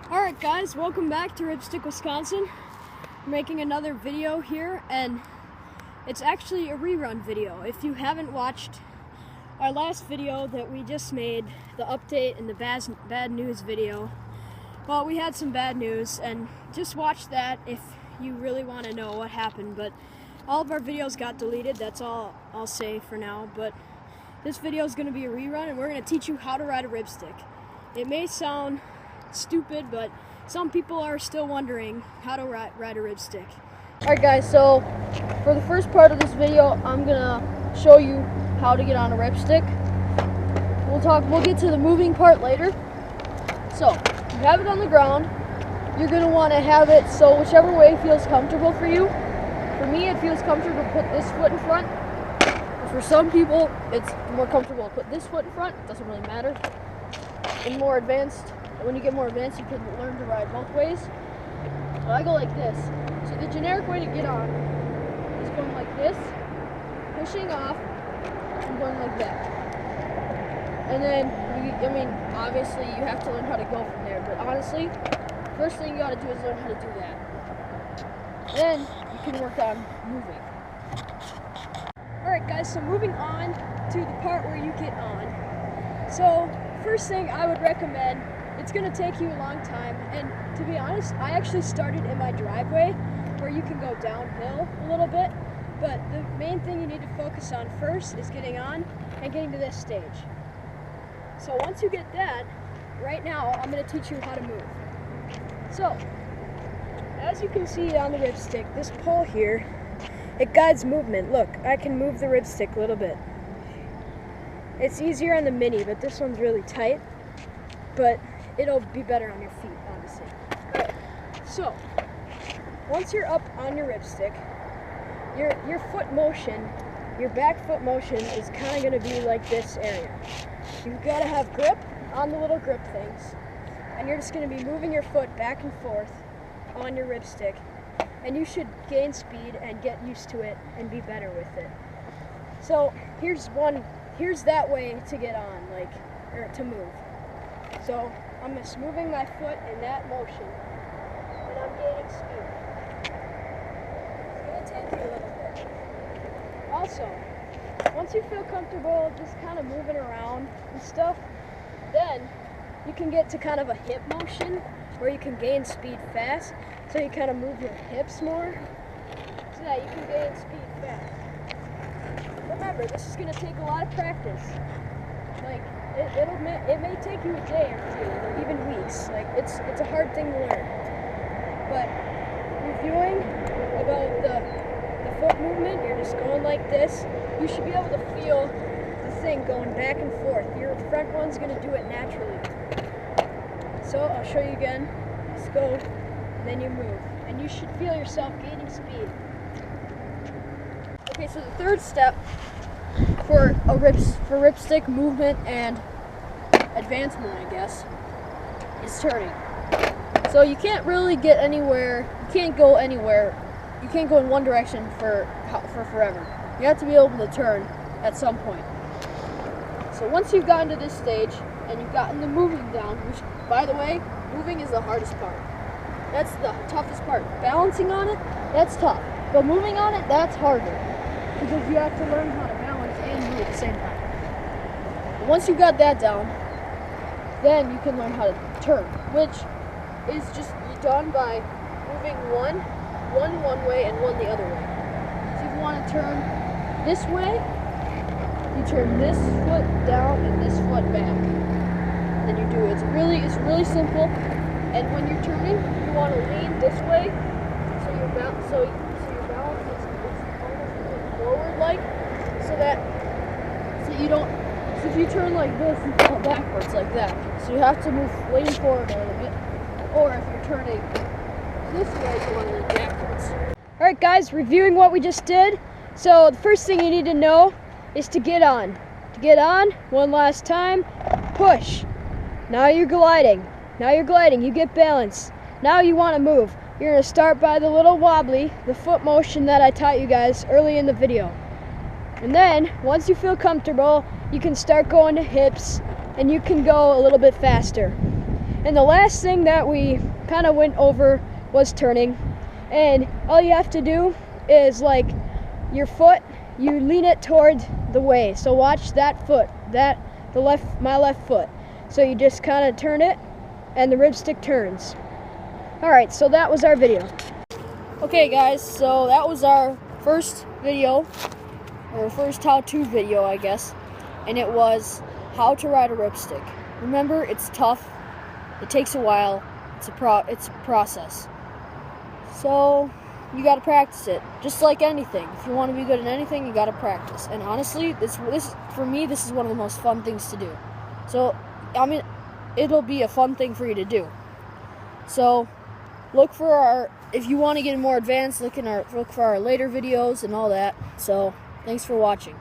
Alright guys, welcome back to Ripstik, Wisconsin. We're making another video here, and it's actually a rerun video. If you haven't watched our last video that we just made, the update and the bad news video, well, we had some bad news, and just watch that if you really want to know what happened. But all of our videos got deleted, that's all I'll say for now. But this video is going to be a rerun, and we're going to teach you how to ride a ripstick. It may sound stupid, but some people are still wondering how to ride a ripstick. Alright guys, so for the first part of this video, I'm gonna show you how to get on a ripstick. We'll get to the moving part later. So, you have it on the ground. You're gonna want to have it so whichever way feels comfortable for you. For me, it feels comfortable to put this foot in front. For some people, it's more comfortable to put this foot in front. It doesn't really matter. When you get more advanced, you can learn to ride both ways. So I go like this. So the generic way to get on is going like this, pushing off, and going like that. And then, obviously you have to learn how to go from there, but honestly, first thing you gotta do is learn how to do that. Then you can work on moving. Alright guys, so moving on to the part where you get on. So, first thing I would recommend, it's going to take you a long time, and to be honest, I actually started in my driveway where you can go downhill a little bit, but the main thing you need to focus on first is getting on and getting to this stage. So once you get that, right now I'm going to teach you how to move. So, as you can see on the ripstick, this pole here, it guides movement. Look, I can move the ripstick a little bit. It's easier on the Mini, but this one's really tight, but it'll be better on your feet, obviously. Alright, so once you're up on your ripstick, your foot motion, your back foot motion is kind of going to be like this area. You've got to have grip on the little grip things, and you're just going to be moving your foot back and forth on your ripstick, and you should gain speed and get used to it and be better with it. So here's that way to get on, or to move. So I'm just moving my foot in that motion, and I'm gaining speed. It's going to take you a little bit. Also, once you feel comfortable just kind of moving around and stuff, then you can get to kind of a hip motion where you can gain speed fast. So you kind of move your hips more so that you can gain speed fast. Remember, this is going to take a lot of practice. It may take you a day or two, or even weeks. It's a hard thing to learn. But reviewing about the foot movement, you're just going like this. You should be able to feel the thing going back and forth. Your front one's going to do it naturally. So I'll show you again. Just go, and then you move, and you should feel yourself gaining speed. Okay, so the third step for ripstick movement and advancement, I guess, is turning. So you can't really get anywhere. You can't go anywhere. You can't go in one direction for forever. You have to be able to turn at some point. So once you've gotten to this stage and you've gotten the moving down, which, by the way, moving is the hardest part. That's the toughest part. Balancing on it, that's tough. But moving on it, that's harder, because you have to learn how to balance and move at the same time. Once you got that down, then you can learn how to turn, which is just done by moving one way and one the other way. So if you want to turn this way, you turn this foot down and this foot back. Then you do it. It's really simple. And when you're turning, you want to lean this way, so your balance is almost forward, so you don't. So if you turn like this, you fall backwards like that. So you have to lean forward a little bit. Or if you're turning this way, you want to lean backwards. All right, guys, reviewing what we just did. So the first thing you need to know is to get on. To get on, one last time, push. Now you're gliding. You get balance. Now you want to move. You're going to start by the little wobbly, the foot motion that I taught you guys early in the video. And then, once you feel comfortable, you can start going to hips, and you can go a little bit faster. And the last thing that we kind of went over was turning. And all you have to do is, like, your foot, you lean it toward the way. So watch that foot, my left foot. So you just kind of turn it and the ripstick turns. Alright, so that was our video. Okay guys, so that was our first video, or first how-to video, I guess. And it was how to ride a ripstick. Remember, it's tough, it takes a while, it's a process. So you gotta practice it, just like anything. If you want to be good at anything, you gotta practice. And honestly, this for me, this is one of the most fun things to do. So, I mean, it'll be a fun thing for you to do. So, look for if you want to get more advanced, look for our later videos and all that. So, thanks for watching.